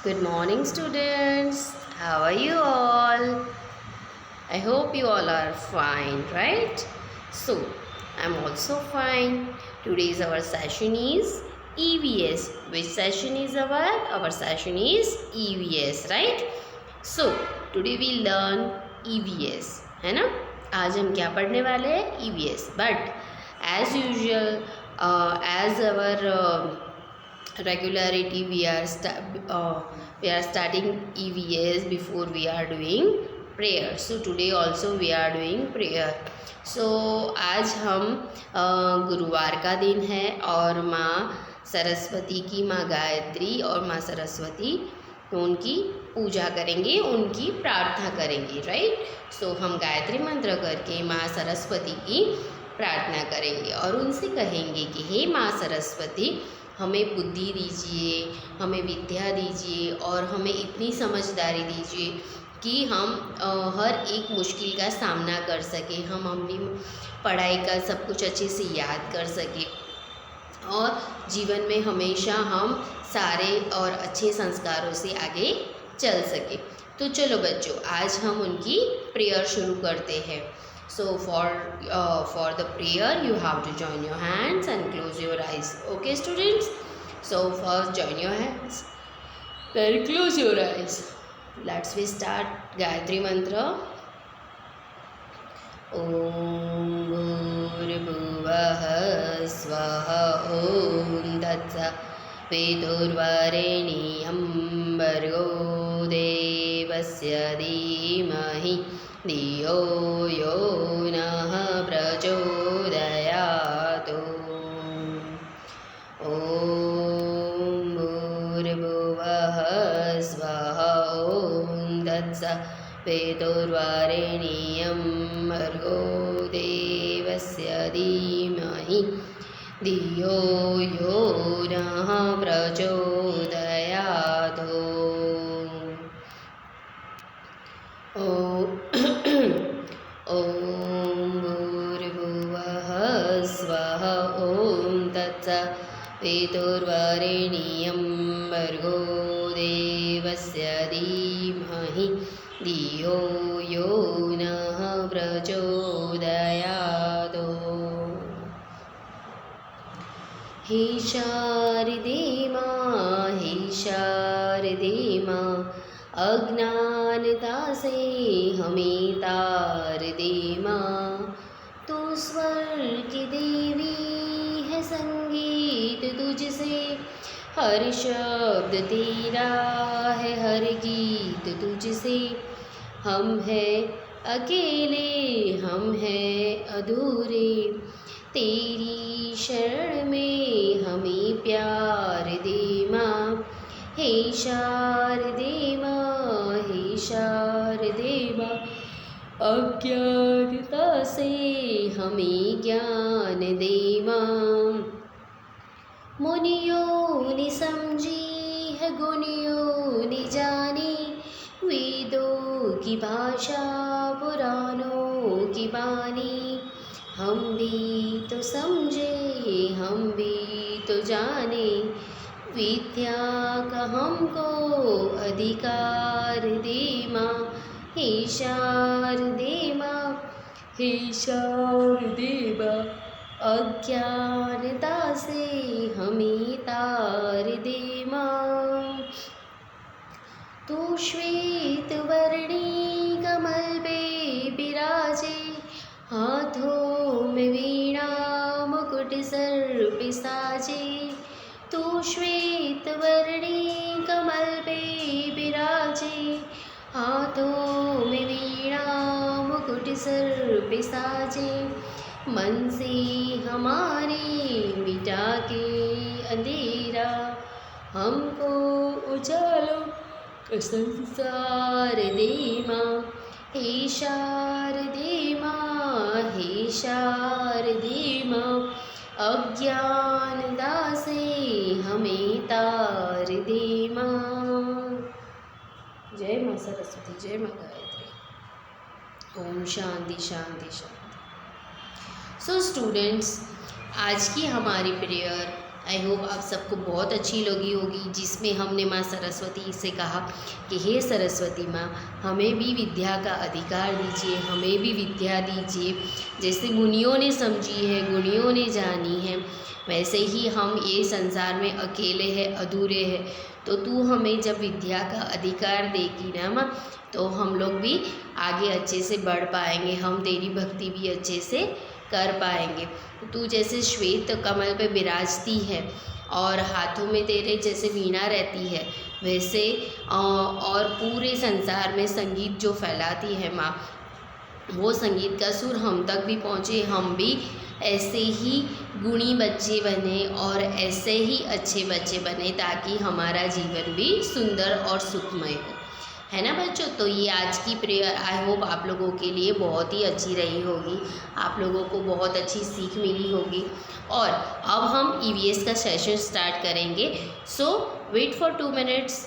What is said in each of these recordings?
Good morning, students. How are you all? I hope you all are fine, right? So, I'm also fine. Today's our session is EVS. Which session is our? Our session is EVS, right? So, today we learn EVS, है ना? आज हम क्या पढ़ने वाले हैं? EVS. But as usual, as our regularity we are starting EVS before we are doing prayer. So today also we are doing prayer. So आज हम गुरुवार का दिन है और माँ सरस्वती की, माँ गायत्री और माँ सरस्वती उनकी पूजा करेंगे, उनकी प्रार्थना करेंगे, राइट। सो हम गायत्री मंत्र करके माँ सरस्वती की प्रार्थना करेंगे और उनसे कहेंगे कि हे माँ सरस्वती, हमें बुद्धि दीजिए, हमें विद्या दीजिए और हमें इतनी समझदारी दीजिए कि हम हर एक मुश्किल का सामना कर सकें, हम अपनी पढ़ाई का सब कुछ अच्छे से याद कर सकें और जीवन में हमेशा हम सारे और अच्छे संस्कारों से आगे चल सकें। तो चलो बच्चों, आज हम उनकी प्रेयर शुरू करते हैं। So for the prayer you have to join your hands and close your eyes. Okay students? So first join your hands, then close your eyes. Let's we start Gayatri Mantra. Om Bhurvah Swaha Om Tत्सवितुर्वरेण्यं भर्गो देवस्य धीमहि धियो यो नः प्रचोदयात्। ॐ भूर्भुवः स्वः ॐ तत्सवितुर्वरेण्यं भर्गो देवस्य धीमहि धियो यो नः प्रचोदयात्। ॐ भूर्भुवः स्वः ॐ तत्सवितुर्वरेण्यं भर्गो देवस्य धीमहि धियो यो नः प्रचोदयात्। हे शारदे माँ, अज्ञानता से हमें तार दे माँ। तू स्वर्ग की देवी है, संगीत तुझसे, हर शब्द तेरा है, हर गीत तुझसे। हम हैं अकेले, हम हैं अधूरे, तेरी शरण में हमें प्यार दे माँ। हे शारदे माँ, हे शारदे माँ, अज्ञानता से हमें ज्ञान दे माँ। मुनियों ने समझी है, गुनियों ने जानी, वेदों की भाषा पुराणों की बानी। हम भी तो समझे, हम भी तो जाने, विद्या का हमको अधिकार दे माँ। हे शारदे माँ, हे शारदे माँ, अज्ञानता से हमें तार दे माँ। तू श्वेत वर्णी कमल पे विराजे, हाथों में वीणा मुकुट सर पे साजे। तू श्वेत वर्णी कमल पे विराजे, हाथों में वीणा मुकुट सर पे साजे। मन से हमारे मिटा के अंधेरा, हमको उजालों का संसार दे माँ। हे शारदे माँ, हे शारदे माँ, अज्ञानता से हमें तार दे माँ। जय माँ सरस्वती, जय माँ गायत्री। ओम शांति शांति शांति। सो स्टूडेंट्स, आज की हमारी प्रेयर आई होप आप सबको बहुत अच्छी लगी होगी, जिसमें हमने माँ सरस्वती से कहा कि हे सरस्वती माँ, हमें भी विद्या का अधिकार दीजिए, हमें भी विद्या दीजिए। जैसे मुनियों ने समझी है, गुणियों ने जानी है, वैसे ही हम ये संसार में अकेले हैं, अधूरे हैं। तो तू हमें जब विद्या का अधिकार देगी ना माँ, तो हम लोग भी आगे अच्छे से बढ़ पाएंगे, हम तेरी भक्ति भी अच्छे से कर पाएंगे। तू जैसे श्वेत कमल पे विराजती है और हाथों में तेरे जैसे वीणा रहती है, वैसे और पूरे संसार में संगीत जो फैलाती है माँ, वो संगीत का सुर हम तक भी पहुँचे, हम भी ऐसे ही गुणी बच्चे बने और ऐसे ही अच्छे बच्चे बने, ताकि हमारा जीवन भी सुंदर और सुखमय हो, है ना बच्चों। तो ये आज की प्रेयर आई होप आप लोगों के लिए बहुत ही अच्छी रही होगी, आप लोगों को बहुत अच्छी सीख मिली होगी। और अब हम ईवीएस का सेशन स्टार्ट करेंगे, so wait for 2 minutes.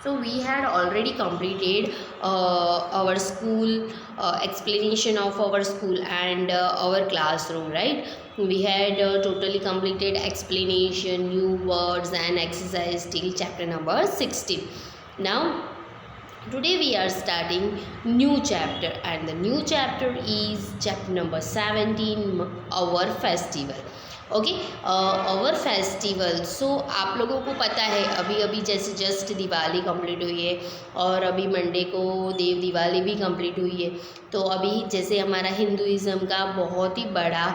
So we had already completed our school explanation of our school and our classroom, right? We had totally completed explanation, new words and exercise till chapter number 16. Now today we are starting new chapter, and the new chapter is chapter number 17, our festival. Okay, our festival. So आप लोगों को पता है अभी अभी जैसे just Diwali complete हुई है और अभी मंडे को देव दिवाली भी कंप्लीट हुई है। तो अभी जैसे हमारा हिंदुइज़्म का बहुत ही बड़ा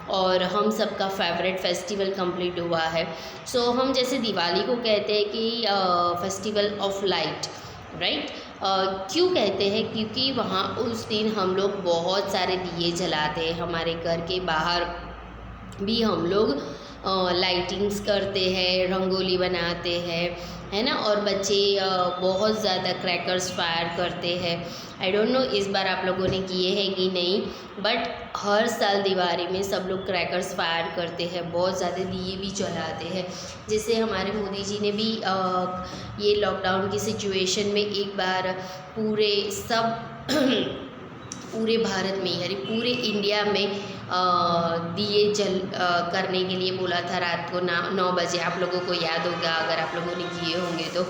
और हम सबका फेवरेट फेस्टिवल कंप्लीट हुआ है। सो हम जैसे दिवाली को कहते हैं कि फेस्टिवल ऑफ लाइट, राइट। क्यों कहते हैं? क्योंकि वहाँ उस दिन हम लोग बहुत सारे दिए जलाते हैं, हमारे घर के बाहर भी हम लोग लाइटिंग्स करते हैं, रंगोली बनाते हैं, है ना। और बच्चे बहुत ज़्यादा क्रैकर्स फायर करते हैं। आई डोंट नो इस बार आप लोगों ने किए हैं कि नहीं, बट हर साल दिवाली में सब लोग क्रैकर्स फायर करते हैं, बहुत ज़्यादा दिए भी जलाते हैं। जैसे हमारे मोदी जी ने भी ये लॉकडाउन की सिचुएशन में एक बार पूरे पूरे भारत में यानी पूरे इंडिया में दिए जल करने के लिए बोला था रात को 9 बजे। आप लोगों को याद होगा अगर आप लोगों ने किए होंगे तो।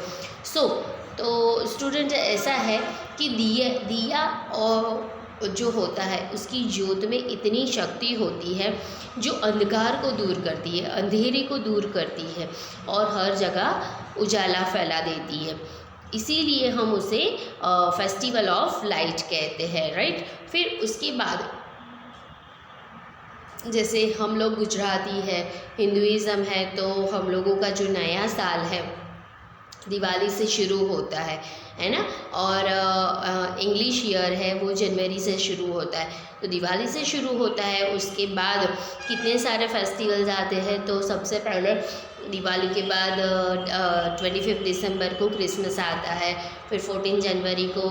तो स्टूडेंट ऐसा है कि दिया और जो होता है उसकी ज्योत में इतनी शक्ति होती है जो अंधकार को दूर करती है, अंधेरे को दूर करती है और हर जगह उजाला फैला देती है। इसीलिए हम उसे फेस्टिवल ऑफ लाइट कहते हैं, राइट। फिर उसके बाद जैसे हम लोग गुजराती है, हिंदुइज़्म है, तो हम लोगों का जो नया साल है दिवाली से शुरू होता है ना। और इंग्लिश ईयर है वो जनवरी से शुरू होता है, तो दिवाली से शुरू होता है। उसके बाद कितने सारे फेस्टिवल्स आते हैं। तो सबसे पहले दिवाली के बाद 25 दिसंबर को क्रिसमस आता है, फिर 14 जनवरी को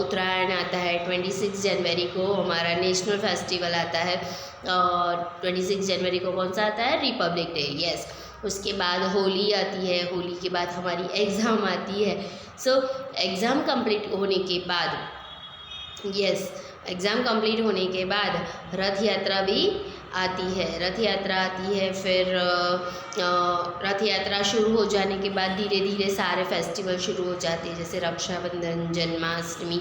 उत्तरायण आता है, 26 जनवरी को हमारा नेशनल फेस्टिवल आता है, और 26 जनवरी को कौन सा आता है? Republic day, yes. उसके बाद होली आती है, होली के बाद हमारी एग्ज़ाम आती है। सो एग्ज़ाम कंप्लीट होने के बाद, यस, एग्ज़ाम कंप्लीट होने के बाद रथ यात्रा भी आती है, रथ यात्रा आती है। फिर रथ यात्रा शुरू हो जाने के बाद धीरे धीरे सारे फेस्टिवल शुरू हो जाते हैं, जैसे रक्षाबंधन, जन्माष्टमी,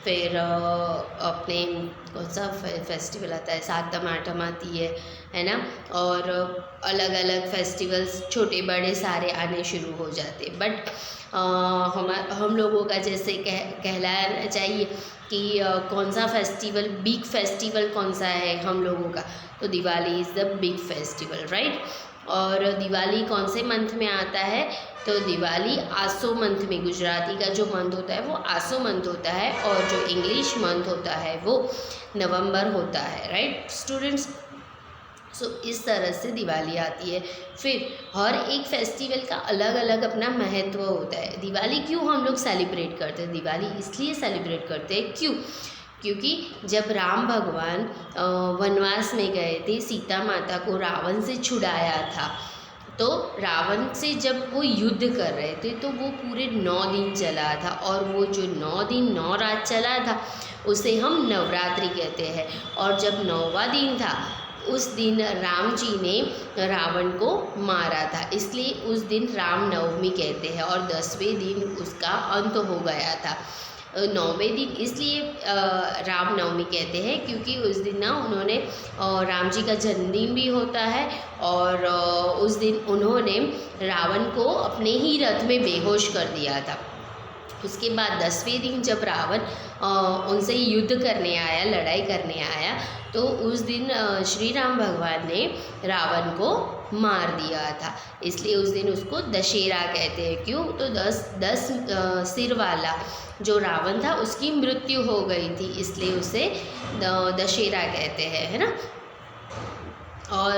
फिर अपने कौन सा फेस्टिवल आता है, सातम आठम आती है ना। और अलग अलग फेस्टिवल्स छोटे बड़े सारे आने शुरू हो जाते। बट हम लोगों का जैसे कहलाना चाहिए कि कौन सा फेस्टिवल, बिग फेस्टिवल कौन सा है हम लोगों का, तो Diwali is the big festival, right. और दिवाली कौन से मंथ में आता है? तो दिवाली आसो मंथ में, गुजराती का जो मंथ होता है वो आसो मंथ होता है, और जो इंग्लिश मंथ होता है वो नवंबर होता है, राइट स्टूडेंट्स। इस तरह से दिवाली आती है। फिर हर एक फेस्टिवल का अलग अलग अपना महत्व होता है। दिवाली क्यों हम लोग सेलिब्रेट करते हैं? दिवाली इसलिए सेलिब्रेट करते हैं क्योंकि जब राम भगवान वनवास में गए थे, सीता माता को रावण से छुड़ाया था, तो रावण से जब वो युद्ध कर रहे थे तो वो पूरे 9 दिन चला था, और वो जो 9 दिन 9 रात चला था उसे हम नवरात्रि कहते हैं। और जब 9वां दिन था उस दिन राम जी ने रावण को मारा था, इसलिए उस दिन राम नवमी कहते हैं, और 10वें दिन उसका अंत हो गया था। 9वें दिन इसलिए राम नवमी कहते हैं क्योंकि उस दिन ना उन्होंने राम जी का जन्मदिन भी होता है, और उस दिन उन्होंने रावण को अपने ही रथ में बेहोश कर दिया था। उसके बाद 10वें दिन जब रावण उनसे युद्ध करने आया, लड़ाई करने आया, तो उस दिन श्री राम भगवान ने रावण को मार दिया था, इसलिए उस दिन उसको दशहरा कहते हैं। क्यों? तो 10 सिर वाला जो रावण था उसकी मृत्यु हो गई थी, इसलिए उसे दशहरा कहते हैं, है ना। और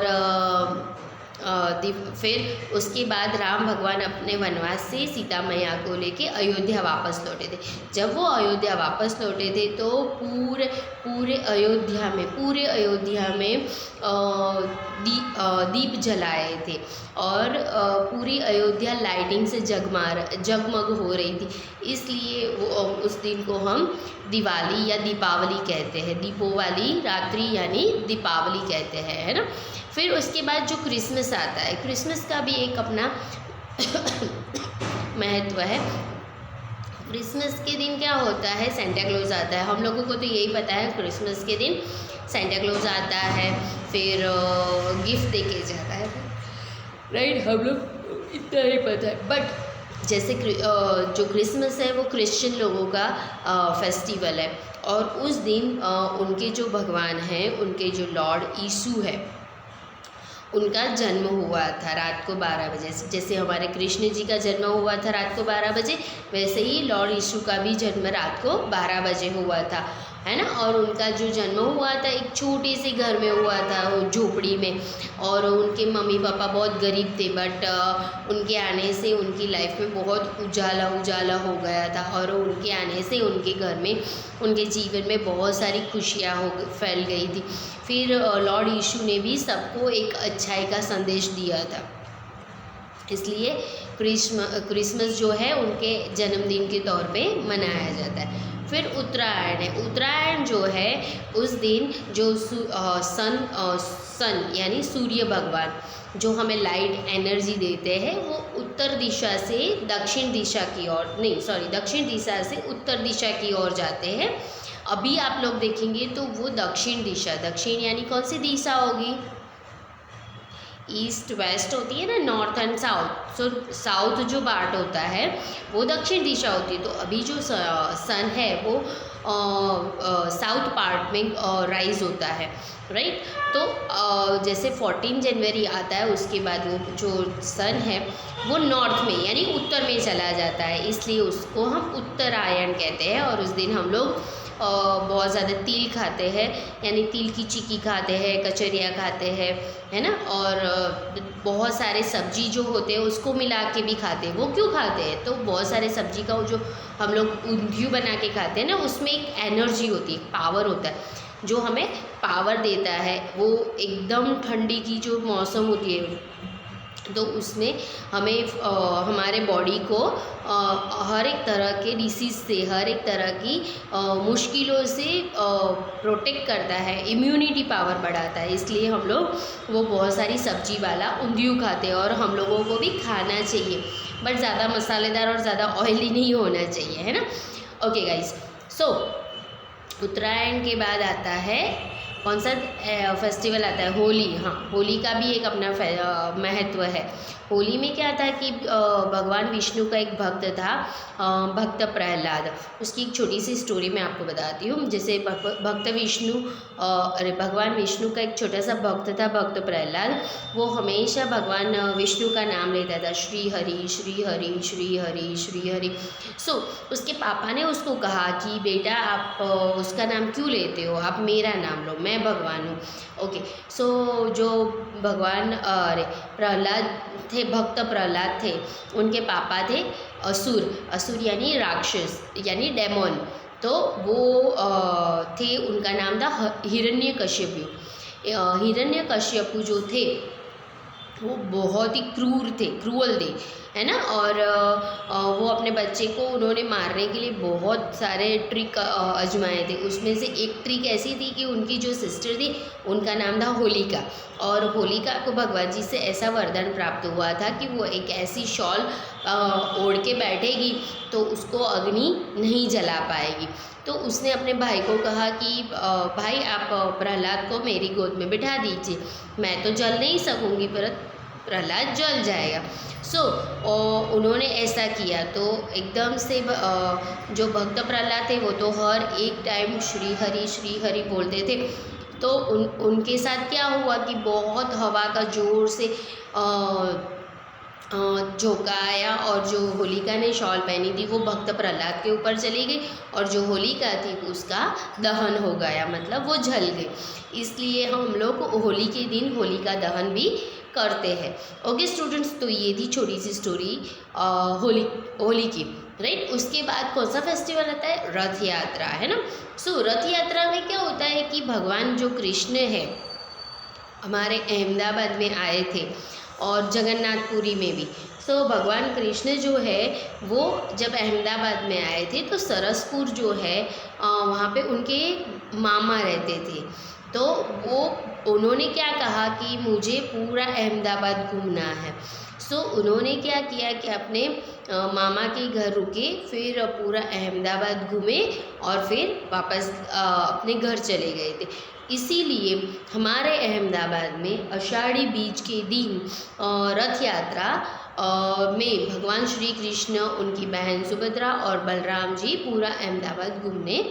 फिर उसके बाद राम भगवान अपने वनवास से सीता मैया को लेके अयोध्या वापस लौटे थे। जब वो अयोध्या वापस लौटे थे तो पूरे अयोध्या में दीप जलाए थे, और पूरी अयोध्या लाइटिंग से जगमग हो रही थी, इसलिए उस दिन को हम दिवाली या दीपावली कहते हैं। दीपों वाली रात्रि यानी दीपावली कहते हैं, है ना। फिर उसके बाद जो क्रिसमस आता है, क्रिसमस का भी एक अपना महत्व है। क्रिसमस के दिन क्या होता है? सेंटा क्लॉज आता है। हम लोगों को तो यही पता है, क्रिसमस के दिन सेंटा क्लॉज आता है, फिर गिफ्ट देके जाता है, राइट। हम लोग इतना ही पता है। बट जैसे जो क्रिसमस है वो क्रिश्चियन लोगों का फेस्टिवल है, और उस दिन उनके जो भगवान हैं, उनके जो लॉर्ड यीशु है, उनका जन्म हुआ था रात को 12 बजे। जैसे हमारे कृष्ण जी का जन्म हुआ था रात को 12 बजे, वैसे ही लॉर्ड यीशु का भी जन्म रात को 12 बजे हुआ था, है ना। और उनका जो जन्म हुआ था एक छोटे से घर में हुआ था, वो झोपड़ी में, और उनके मम्मी पापा बहुत गरीब थे, बट उनके आने से उनकी लाइफ में बहुत उजाला हो गया था, और उनके आने से उनके घर में, उनके जीवन में बहुत सारी खुशियाँ फैल गई थी। फिर लॉर्ड यीशु ने भी सबको एक अच्छाई का संदेश दिया था, इसलिए क्रिसमस जो है उनके जन्मदिन के तौर पे मनाया जाता है। फिर उत्तरायण है। उत्तरायण जो है उस दिन जो सन यानी सूर्य भगवान जो हमें लाइट एनर्जी देते हैं, वो उत्तर दिशा से दक्षिण दिशा की ओर, नहीं सॉरी, दक्षिण दिशा से उत्तर दिशा की ओर जाते हैं। अभी आप लोग देखेंगे तो वो दक्षिण दिशा, दक्षिण यानी कौन सी दिशा होगी? ईस्ट वेस्ट होती है ना, north and south. So south जो पार्ट होता है वो दक्षिण दिशा होती है। तो अभी जो सन है वो साउथ पार्ट में राइज होता है, राइट। तो जैसे 14 जनवरी आता है, उसके बाद वो जो सन है वो नॉर्थ में यानी उत्तर में चला जाता है, इसलिए उसको हम उत्तरायण कहते हैं। और उस दिन हम लोग बहुत ज़्यादा तिल खाते हैं, यानी तिल की चिक्की खाते हैं, कचरियाँ खाते हैं, है ना। और बहुत सारे सब्जी जो होते हैं उसको मिला के भी खाते हैं। वो क्यों खाते हैं? तो बहुत सारे सब्जी का जो हम लोग ऊंधियू बना के खाते हैं ना, उसमें एक एनर्जी होती है, पावर होता है जो हमें पावर देता है। वो एकदम ठंडी की जो मौसम होती है तो उसमें हमें हमारे बॉडी को हर एक तरह के डिसीज़ से, हर एक तरह की मुश्किलों से प्रोटेक्ट करता है, इम्यूनिटी पावर बढ़ाता है। इसलिए हम लोग वो बहुत सारी सब्जी वाला ऊंधियू खाते हैं, और हम लोगों को भी खाना चाहिए, बट ज़्यादा मसालेदार और ज़्यादा ऑयली नहीं होना चाहिए, है ना। ओके गाइस, सो उत्तरायण के बाद आता है कौन सा फेस्टिवल आता है? होली। हाँ, होली का भी एक अपना महत्व है। होली में क्या था कि भगवान विष्णु का एक भक्त था, भक्त प्रहलाद। उसकी एक छोटी सी स्टोरी मैं आपको बताती हूँ। जैसे भगवान विष्णु का एक छोटा सा भक्त था, भक्त प्रहलाद। वो हमेशा भगवान विष्णु का नाम लेता था, श्री हरि श्री हरि श्री हरि श्री हरि। सो उसके पापा ने उसको कहा कि बेटा आप उसका नाम क्यों लेते हो, आप मेरा नाम लो, मैं भगवान हूँ। ओके, सो जो भगवान अरे प्रहलाद थे, भक्त प्रहलाद थे, उनके पापा थे असुर। असुर यानी राक्षस यानी डेमोन। तो वो थे, उनका नाम था हिरण्यकश्यपु। हिरण्यकश्यपु जो थे वो बहुत ही क्रूअल थे, है ना। और वो अपने बच्चे को उन्होंने मारने के लिए बहुत सारे ट्रिक आजमाए थे। उसमें से एक ट्रिक ऐसी थी कि उनकी जो सिस्टर थी उनका नाम था होलिका, और होलिका को भगवान जी से ऐसा वरदान प्राप्त हुआ था कि वो एक ऐसी शॉल ओढ़ के बैठेगी तो उसको अग्नि नहीं जला पाएगी। तो उसने अपने भाई को कहा कि भाई आप प्रहलाद को मेरी गोद में बिठा दीजिए, मैं तो जल नहीं सकूँगी पर प्रहलाद जल जाएगा। सो उन्होंने ऐसा किया। तो एकदम से जो भक्त प्रहलाद थे वो तो हर एक टाइम श्री हरि बोलते थे। तो उनके साथ क्या हुआ कि बहुत हवा का ज़ोर से झोंका आया, और जो होलिका ने शॉल पहनी थी वो भक्त प्रहलाद के ऊपर चली गई, और जो होलिका थी उसका दहन हो गया, मतलब वो जल गई। इसलिए हम लोग होली के दिन होलिका दहन भी करते हैं। ओके स्टूडेंट्स, तो ये थी छोटी सी स्टोरी होली की, राइट। उसके बाद कौन सा फेस्टिवल आता है? रथ यात्रा, है ना। सो रथ यात्रा में क्या होता है कि भगवान जो कृष्ण है हमारे अहमदाबाद में आए थे, और जगन्नाथपुरी में भी। सो भगवान कृष्ण जो है वो जब अहमदाबाद में आए थे तो सरसपुर जो है वहाँ पे उनके मामा रहते थे। तो उन्होंने क्या कहा कि मुझे पूरा अहमदाबाद घूमना है। सो उन्होंने क्या किया कि अपने मामा के घर रुके, फिर पूरा अहमदाबाद घूमे और फिर वापस अपने घर चले गए थे। इसीलिए हमारे अहमदाबाद में आषाढ़ी बीज के दिन रथ यात्रा में भगवान श्री कृष्ण, उनकी बहन सुभद्रा और बलराम जी पूरा अहमदाबाद घूमने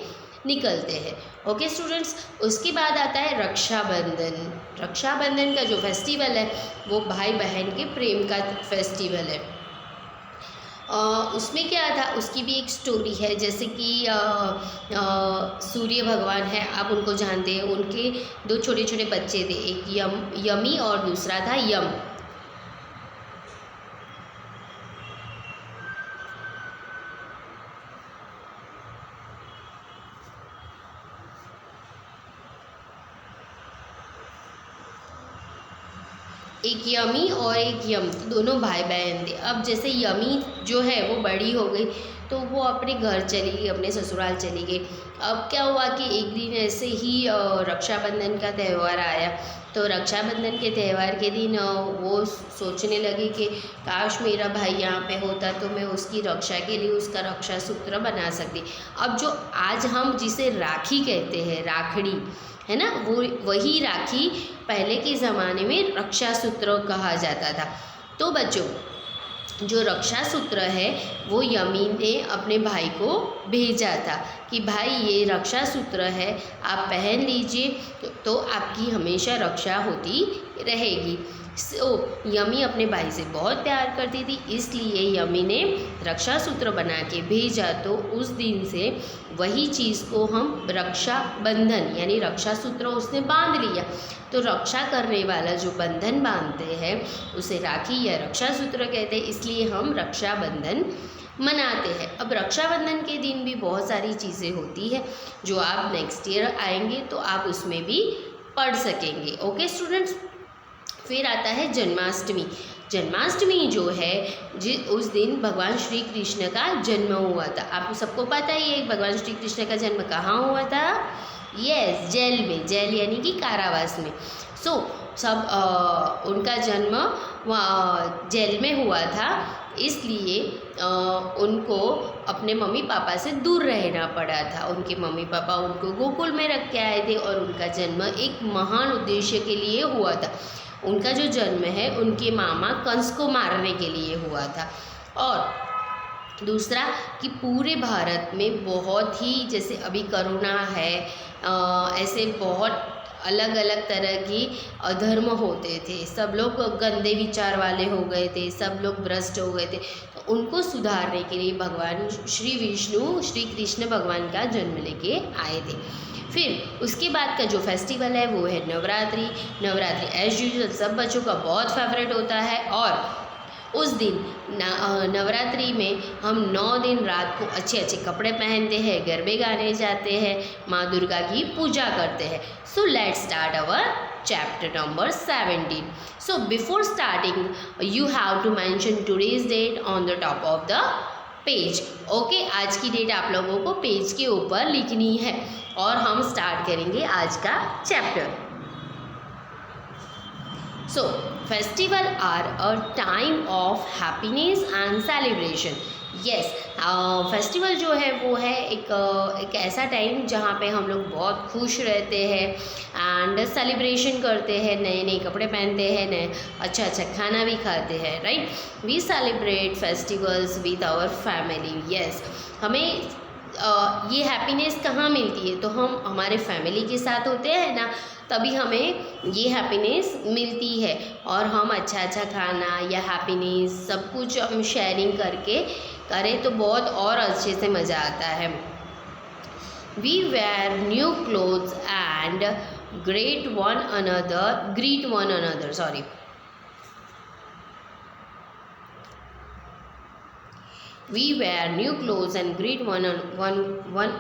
निकलते हैं। ओके स्टूडेंट्स, उसके बाद आता है रक्षाबंधन। रक्षाबंधन का जो फेस्टिवल है वो भाई बहन के प्रेम का फेस्टिवल है। उसमें क्या था, उसकी भी एक स्टोरी है। जैसे कि सूर्य भगवान है, आप उनको जानते हैं। उनके दो छोटे छोटे बच्चे थे, एक यमी और दूसरा था यम। एक यमी और एक यम, दोनों भाई बहन थे। अब जैसे यमी जो है वो बड़ी हो गई तो वो अपने घर चली गई, अपने ससुराल चली गई। अब क्या हुआ कि एक दिन ऐसे ही रक्षाबंधन का त्यौहार आया। तो रक्षाबंधन के त्यौहार के दिन वो सोचने लगी कि काश मेरा भाई यहाँ पे होता तो मैं उसकी रक्षा के लिए उसका रक्षा सूत्र बना सकती। अब जो आज हम जिसे राखी कहते हैं, राखड़ी, है ना, वो वही राखी पहले के ज़माने में रक्षा सूत्र कहा जाता था। तो बच्चों, जो रक्षा सूत्र है वो यमी ने अपने भाई को भेजा था कि भाई ये रक्षा सूत्र है, आप पहन लीजिए तो आपकी हमेशा रक्षा होती रहेगी। सो यमी अपने भाई से बहुत प्यार करती थी, इसलिए यमी ने रक्षा सूत्र बना के भेजा। तो उस दिन से वही चीज़ को हम रक्षा बंधन यानी रक्षा सूत्र उसने बांध लिया। तो रक्षा करने वाला जो बंधन बांधते हैं उसे राखी या रक्षा सूत्र कहते हैं, इसलिए हम रक्षाबंधन मनाते हैं। अब रक्षाबंधन के दिन भी बहुत सारी चीज़ें होती है जो आप नेक्स्ट ईयर आएंगे तो आप उसमें भी पढ़ सकेंगे। ओके स्टूडेंट्स, फिर आता है जन्माष्टमी। जन्माष्टमी जो है उस दिन भगवान श्री कृष्ण का जन्म हुआ था। आप सबको पता ही है भगवान श्री कृष्ण का जन्म कहाँ हुआ था? यस, जेल में। जेल यानी कि कारावास में। सो सब उनका जन्म जेल में हुआ था, इसलिए उनको अपने मम्मी पापा से दूर रहना पड़ा था। उनके मम्मी पापा उनको गोकुल में रख के आए थे और उनका जन्म एक महान उद्देश्य के लिए हुआ था। उनका जो जन्म है उनके मामा कंस को मारने के लिए हुआ था। और दूसरा कि पूरे भारत में बहुत ही, जैसे अभी कोरोना है, ऐसे बहुत अलग अलग तरह की अधर्म होते थे। सब लोग गंदे विचार वाले हो गए थे, सब लोग भ्रष्ट हो गए थे। तो उनको सुधारने के लिए भगवान श्री विष्णु, श्री कृष्ण भगवान का जन्म लेके आए थे। फिर उसके बाद का जो फेस्टिवल है वो है नवरात्रि। नवरात्रि एज यूजुअल सब बच्चों का बहुत फेवरेट होता है और उस दिन नवरात्रि में हम 9 दिन रात को अच्छे अच्छे कपड़े पहनते हैं, गरबे गाने जाते हैं, माँ दुर्गा की पूजा करते हैं। So let's start our chapter number 17. So before starting you have to mention today's date on the top of the page. Okay, आज की डेट आप लोगों को पेज के ऊपर लिखनी है और हम स्टार्ट करेंगे आज का chapter. So festival are a time of happiness and celebration. Yes, festival जो है वो है एक ऐसा टाइम जहाँ पे हम लोग बहुत खुश रहते हैं एंड सेलिब्रेशन करते हैं, नए नए कपड़े पहनते हैं, नए अच्छा अच्छा खाना भी खाते हैं, right. We celebrate festivals with our family. Yes, हमें ये हैप्पीनेस कहाँ मिलती है, तो हम हमारे फैमिली के साथ होते हैं ना, तभी हमें ये हैप्पीनेस मिलती है और हम अच्छा अच्छा खाना या हैप्पीनेस सब कुछ हम शेयरिंग करके करें तो बहुत और अच्छे से मज़ा आता है। We wear new clothes and greet one another, sorry. We wear new clothes and greet one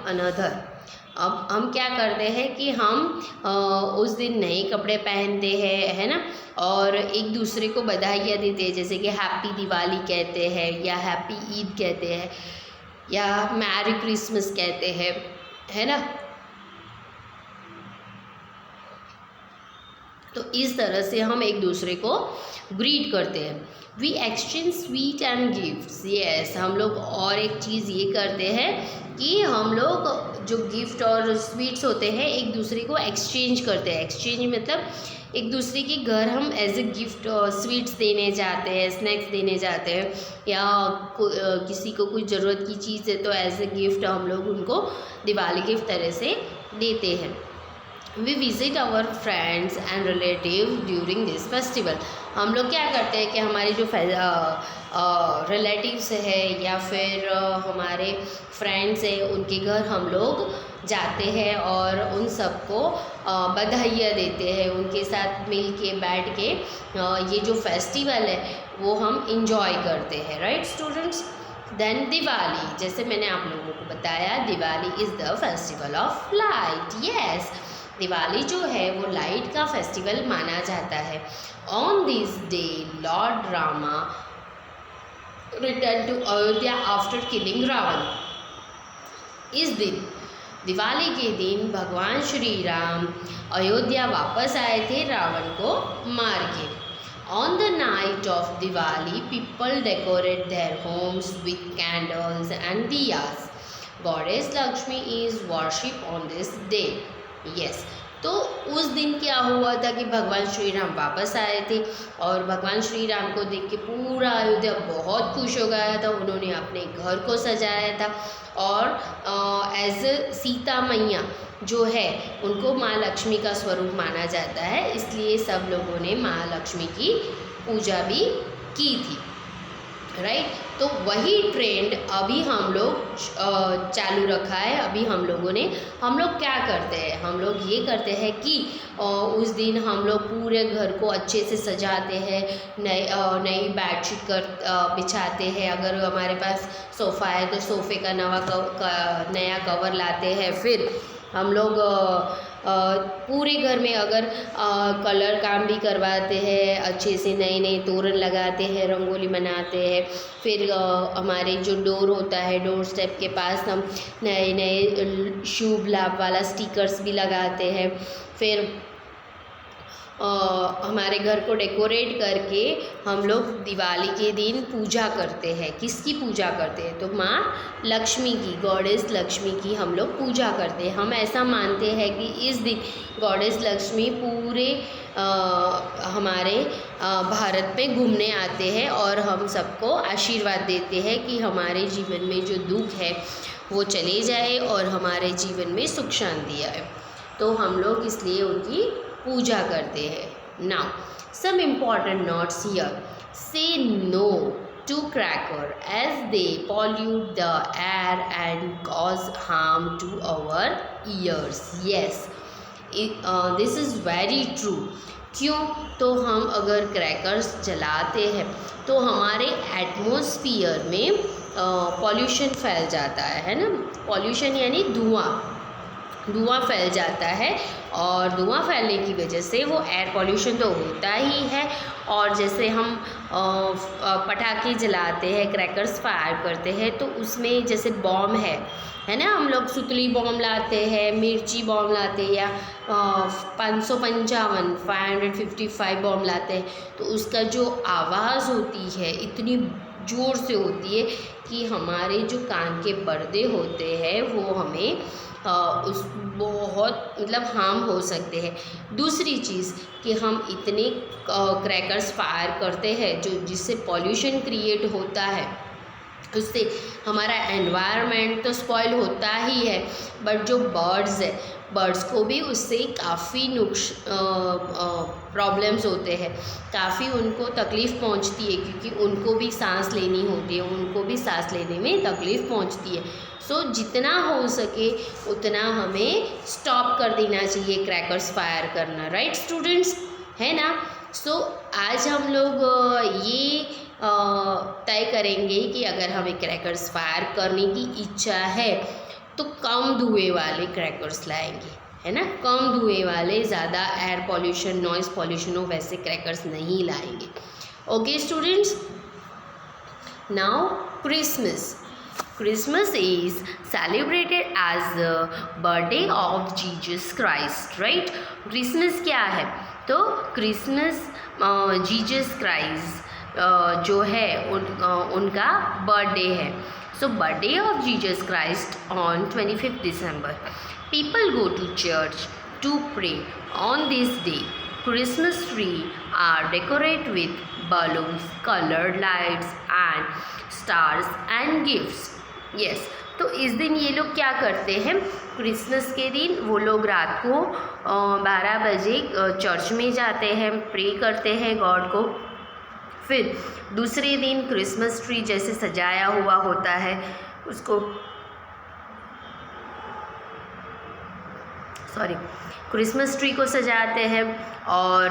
another. अब हम क्या करते हैं कि हम उस दिन नए कपड़े पहनते हैं, है ना, और एक दूसरे को बधाइयाँ देते हैं, जैसे कि हैप्पी दिवाली कहते हैं या हैप्पी ईद कहते हैं या मैरी क्रिसमस कहते हैं, है ना। तो इस तरह से हम एक दूसरे को ग्रीट करते हैं। We exchange sweet and gifts. Yes, हम लोग और एक चीज़ ये करते हैं कि हम लोग जो गिफ्ट और स्वीट्स होते हैं एक दूसरे को एक्सचेंज करते हैं। एक्सचेंज मतलब एक दूसरे के घर हम एज ए गिफ्ट स्वीट्स देने जाते हैं, स्नैक्स देने जाते हैं, या किसी को कुछ ज़रूरत की चीज़ है तो एज ए गिफ्ट हम लोग उनको दिवाली की तरह से देते हैं। We visit our friends and relative during this festival. हम लोग क्या करते हैं कि हमारे जो रिलेटिव्स है या फिर हमारे फ्रेंड्स हैं उनके घर हम लोग जाते हैं और उन सबको बधाइयाँ देते हैं, उनके साथ मिल के बैठ के ये जो फेस्टिवल है वो हम इंजॉय करते हैं, राइट स्टूडेंट्स। देन दिवाली, जैसे मैंने आप लोगों को बताया, Diwali is the festival of light. Yes, Diwali जो है वो लाइट का फेस्टिवल माना जाता है। On this day lord Rama return to Ayodhya after killing Ravan. इस दिन, दिवाली के दिन भगवान श्री राम अयोध्या वापस आए थे रावण को मार के। On the night of Diwali people decorate their homes with candles and diyas. Goddess Lakshmi is worship on this day. Yes, तो उस दिन क्या हुआ था कि भगवान श्री राम वापस आए थे और भगवान श्री राम को देख के पूरा अयोध्या बहुत खुश हो गया था। उन्होंने अपने घर को सजाया था और एज सीता मैया जो है उनको माँ लक्ष्मी का स्वरूप माना जाता है, इसलिए सब लोगों ने माँ लक्ष्मी की पूजा भी की थी, राइट। तो वही ट्रेंड अभी हम लोग चालू रखा है। अभी हम लोग क्या करते हैं, हम लोग ये करते हैं कि उस दिन हम लोग पूरे घर को अच्छे से सजाते हैं, नई बेडशीट बिछाते हैं, अगर हमारे पास सोफ़ा है तो सोफ़े का नया कवर लाते हैं। फिर हम लोग पूरे घर में अगर कलर काम भी करवाते हैं, अच्छे से नए नए तोरण लगाते हैं, रंगोली बनाते हैं। फिर हमारे जो डोर होता है, डोर स्टेप के पास हम नए नए शुभ लाभ वाला स्टिकर्स भी लगाते हैं। फिर हमारे घर को डेकोरेट करके हम लोग दिवाली के दिन पूजा करते हैं। किसकी पूजा करते हैं, तो माँ लक्ष्मी की, गॉडेस लक्ष्मी की हम लोग पूजा करते हैं। हम ऐसा मानते हैं कि इस दिन गॉडेस लक्ष्मी पूरे हमारे भारत में घूमने आते हैं और हम सबको आशीर्वाद देते हैं कि हमारे जीवन में जो दुख है वो चले जाए और हमारे जीवन में सुख शांति आए। तो हम लोग इसलिए उनकी पूजा करते हैं। Now some important notes here. Say no to cracker as they pollute the air and cause harm to our ears. Yes, this is very true. क्यों? तो हम अगर क्रैकर्स जलाते हैं तो हमारे एटमॉस्फियर में पॉल्यूशन फैल जाता है ना। पॉल्यूशन यानी धुआं फैल जाता है, और धुआं फैलने की वजह से वो एयर पॉल्यूशन तो होता ही है। और जैसे हम पटाखे जलाते हैं, क्रैकर्स फायर करते हैं, तो उसमें जैसे बॉम्ब है ना, हम लोग सुतली बॉम्ब लाते हैं, मिर्ची बॉम्ब लाते हैं, या 555 बॉम्ब लाते हैं, तो उसका जो आवाज़ होती है इतनी ज़ोर से होती है कि हमारे जो कान के पर्दे होते हैं वो हमें उस बहुत मतलब हार्म हो सकते हैं। दूसरी चीज़ कि हम इतने क्रैकर्स फायर करते हैं जो जिससे पॉल्यूशन क्रिएट होता है, उससे हमारा एनवायरनमेंट तो स्पॉइल होता ही है, बट जो बर्ड्स को भी उससे काफ़ी प्रॉब्लम्स होते हैं, काफ़ी उनको तकलीफ़ पहुंचती है, क्योंकि उनको भी सांस लेनी होती है, उनको भी सांस लेने में तकलीफ़ पहुंचती है। सो जितना हो सके उतना हमें स्टॉप कर देना चाहिए क्रैकर्स फायर करना, राइट स्टूडेंट्स, है ना। सो आज हम लोग ये तय करेंगे कि अगर हमें क्रैकर्स फायर करने की इच्छा है तो कम धुएं वाले क्रैकर्स लाएंगे, है ना। कम धुएं वाले, ज़्यादा एयर पॉल्यूशन, नॉइज़ पॉल्यूशन हो वैसे क्रैकर्स नहीं लाएंगे। Okay students, now Christmas is celebrated as the birthday of Jesus Christ, right? Christmas क्या है? तो क्रिसमस जीसस क्राइस्ट जो है उनका बर्थडे है। So birthday of Jesus Christ on 25 December. People go to church to pray on this day. Christmas tree are decorated with balloons, colored lights and stars and gifts. Yes, तो इस दिन ये लोग क्या करते हैं, क्रिसमस के दिन वो लोग रात को 12 बजे चर्च में जाते हैं, प्रे करते हैं गॉड को। फिर दूसरे दिन क्रिसमस ट्री जैसे सजाया हुआ होता है उसको क्रिसमस ट्री को सजाते हैं, और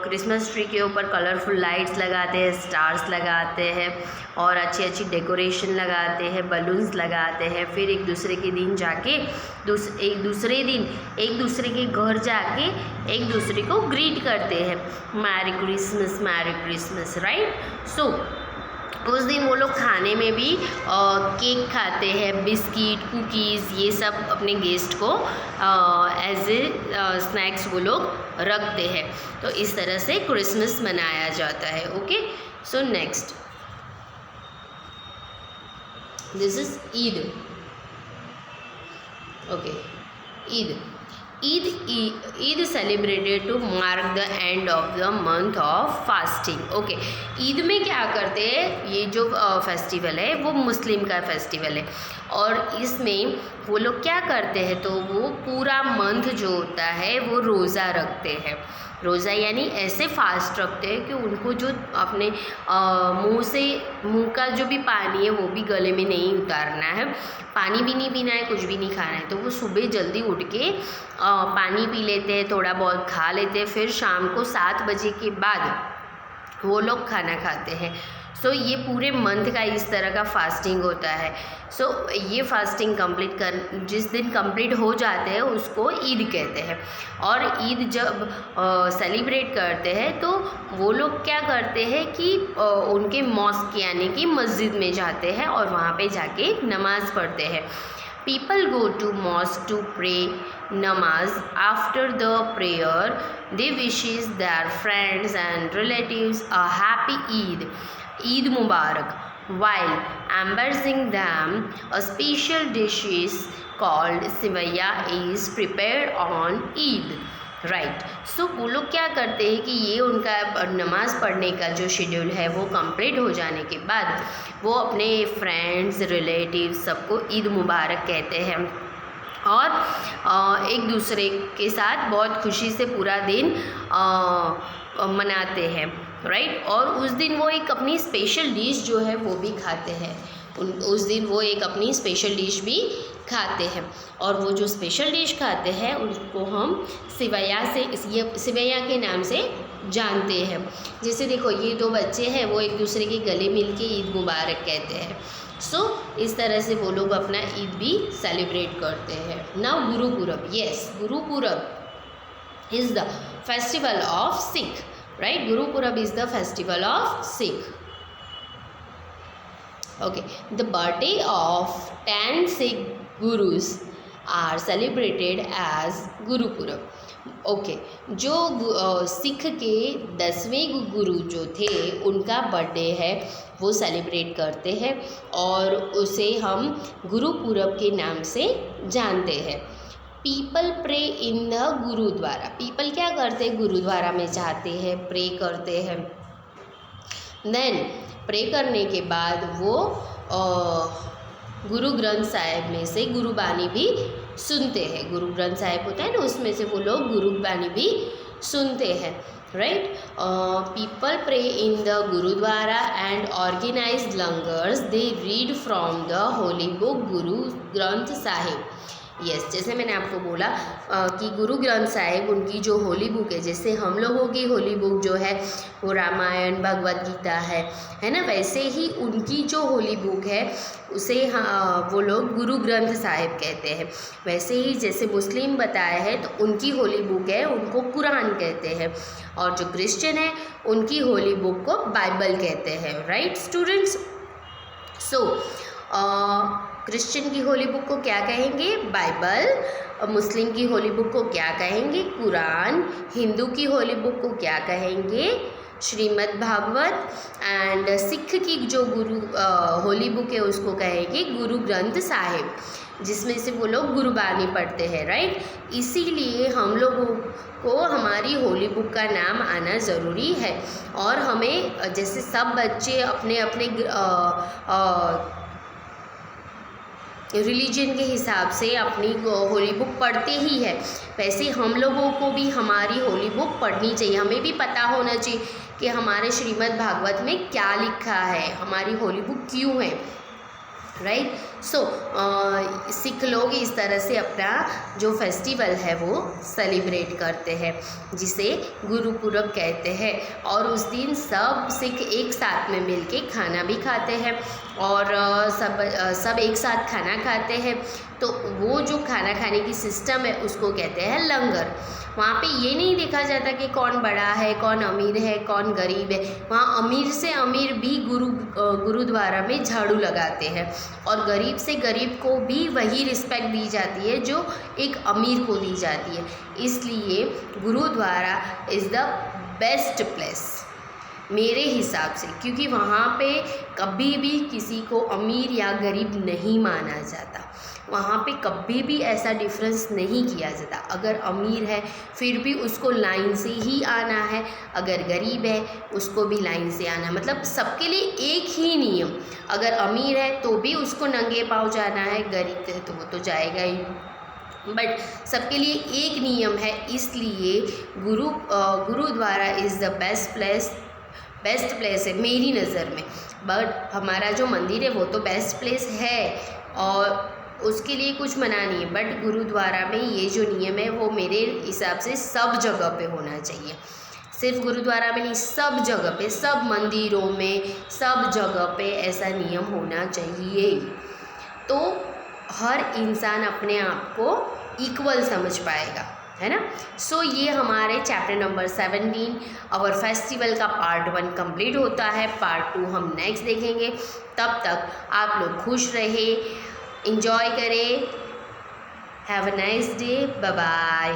क्रिसमस ट्री के ऊपर कलरफुल लाइट्स लगाते हैं, स्टार्स लगाते हैं, और अच्छी अच्छी डेकोरेशन लगाते हैं, बलून्स लगाते हैं। फिर एक दूसरे के दिन जाके एक दूसरे के घर जाके एक दूसरे को ग्रीट करते हैं, मैरी क्रिसमस, राइट। सो उस दिन वो लोग खाने में भी केक खाते हैं, बिस्किट, कुकीज़, ये सब अपने गेस्ट को एज ए स्नैक्स वो लोग रखते हैं। तो इस तरह से क्रिसमस मनाया जाता है। Okay, so next this is Eid. Okay, Eid celebrated to mark the end of the month of fasting. Okay, Eid में क्या करते हैं, ये जो फेस्टिवल है वो मुस्लिम का फेस्टिवल है, और इसमें वो लोग क्या करते हैं, तो वो पूरा मंथ जो होता है वो रोज़ा रखते हैं। रोज़ा यानी ऐसे फास्ट रखते हैं कि उनको जो अपने मुंह का जो भी पानी है वो भी गले में नहीं उतारना है, पानी भी नहीं पीना है, कुछ भी नहीं खाना है। तो वो सुबह जल्दी उठ के पानी पी लेते हैं, थोड़ा बहुत खा लेते हैं, फिर शाम को 7 बजे के बाद वो लोग खाना खाते हैं। सो ये पूरे मंथ का इस तरह का फास्टिंग होता है। सो ये फास्टिंग जिस दिन कंप्लीट हो जाते हैं उसको ईद कहते हैं। और ईद जब सेलिब्रेट करते हैं तो वो लोग क्या करते हैं कि उनके मॉस्क यानी कि मस्जिद में जाते हैं और वहाँ पे जाके नमाज़ पढ़ते हैं। People go to mosque to pray namaz. After the prayer, they wishes their friends and relatives a happy Eid Mubarak. While embracing them, a special dish called Sivaya is prepared on Eid. Right. So वो लोग क्या करते हैं कि ये उनका नमाज़ पढ़ने का जो शेड्यूल है वो कंप्लीट हो जाने के बाद वो अपने फ्रेंड्स, रिलेटिव्स सबको ईद मुबारक कहते हैं, और एक दूसरे के साथ बहुत खुशी से पूरा दिन मनाते हैं, राइट। और उस दिन वो एक अपनी स्पेशल डिश जो है वो भी खाते हैं। उस दिन वो एक अपनी स्पेशल डिश भी खाते हैं, और वो जो स्पेशल डिश खाते हैं उनको हम सिवैया सिवैया के नाम से जानते हैं। जैसे देखो, ये दो बच्चे हैं, वो एक दूसरे के गले मिल के ईद मुबारक कहते हैं। सो इस तरह से वो लोग अपना ईद भी सेलिब्रेट करते हैं। Now Gurpurab, yes, Gurpurab is the festival of Sikh, right. Gurpurab is the festival of Sikh. Okay, the birthday of 10 Sikh gurus are celebrated as Gurupurab. Okay, जो सिख के 10वें गुरु जो थे उनका बर्थडे है वो सेलिब्रेट करते हैं, और उसे हम गुरुपुरब के नाम से जानते हैं। People pray in the gurdwara. People क्या करते हैं? गुरुद्वारा में जाते हैं, प्रे करते हैं। देन प्रे करने के बाद वो गुरु ग्रंथ साहिब में से गुरुबानी भी सुनते हैं। गुरु ग्रंथ साहिब होता है ना, उसमें से वो लोग गुरुबानी भी सुनते हैं, right. People pray in the gurdwara and organise langars, they read from the holy book Guru Granth Sahib. Yes, जैसे मैंने आपको बोला कि गुरु ग्रंथ साहिब उनकी जो होली बुक है, जैसे हम लोगों की होली बुक जो है वो रामायण भगवद गीता है ना, वैसे ही उनकी जो होली बुक है उसे वो लोग गुरु ग्रंथ साहिब कहते हैं। वैसे ही जैसे मुस्लिम बताया है तो उनकी होली बुक है उनको कुरान कहते हैं, और जो क्रिश्चियन है उनकी होली बुक को बाइबल कहते हैं, राइट स्टूडेंट्स। सो क्रिश्चियन की होली बुक को क्या कहेंगे? बाइबल। मुस्लिम की होली बुक को क्या कहेंगे? कुरान। हिंदू की होली बुक को क्या कहेंगे? श्रीमद् भागवत। एंड सिख की जो होली बुक है उसको कहेंगे गुरु ग्रंथ साहिब, जिसमें से वो लोग गुरुबानी पढ़ते हैं, राइट। इसीलिए हम लोगों को हमारी होली बुक का नाम आना ज़रूरी है, और हमें जैसे सब बच्चे अपने अपने रिलीजन के हिसाब से अपनी होली बुक पढ़ते ही है, वैसे हम लोगों को भी हमारी होली बुक पढ़नी चाहिए। हमें भी पता होना चाहिए कि हमारे श्रीमद् भागवत में क्या लिखा है, हमारी होली बुक क्यों है, राइट। सो सिख लोग इस तरह से अपना जो फेस्टिवल है वो सेलिब्रेट करते हैं, जिसे गुरुपुरब कहते हैं। और उस दिन सब सिख एक साथ में मिलके खाना भी खाते हैं, और सब एक साथ खाना खाते हैं। तो वो जो खाना खाने की सिस्टम है उसको कहते हैं लंगर। वहाँ पे ये नहीं देखा जाता कि कौन बड़ा है, कौन अमीर है, कौन गरीब है। वहाँ अमीर से अमीर भी गुरुद्वारा में झाड़ू लगाते हैं, और गरीब से गरीब को भी वही रिस्पेक्ट दी जाती है जो एक अमीर को दी जाती है। इसलिए gurdwara is the best place मेरे हिसाब से, क्योंकि वहाँ पे कभी भी किसी को अमीर या गरीब नहीं माना जाता। वहाँ पे कभी भी ऐसा डिफरेंस नहीं किया जाता। अगर अमीर है फिर भी उसको लाइन से ही आना है, अगर गरीब है उसको भी लाइन से आना, मतलब सबके लिए एक ही नियम। अगर अमीर है तो भी उसको नंगे पाँव जाना है, गरीब है तो वो तो जाएगा ही, बट सबके लिए एक नियम है। इसलिए gurdwara is the best place है मेरी नज़र में। बट हमारा जो मंदिर है वो तो बेस्ट प्लेस है, और उसके लिए कुछ मना नहीं है, बट गुरुद्वारा में ये जो नियम है वो मेरे हिसाब से सब जगह पे होना चाहिए। सिर्फ गुरुद्वारा में नहीं, सब जगह पे, सब मंदिरों में, सब जगह पे ऐसा नियम होना चाहिए। तो हर इंसान अपने आप को इक्वल समझ पाएगा, है ना। सो ये हमारे चैप्टर नंबर 17 और फेस्टिवल का पार्ट 1 कंप्लीट होता है। पार्ट 2 हम नेक्स्ट देखेंगे। तब तक आप लोग खुश रहे, इंजॉय करें। Have a nice day, bye bye.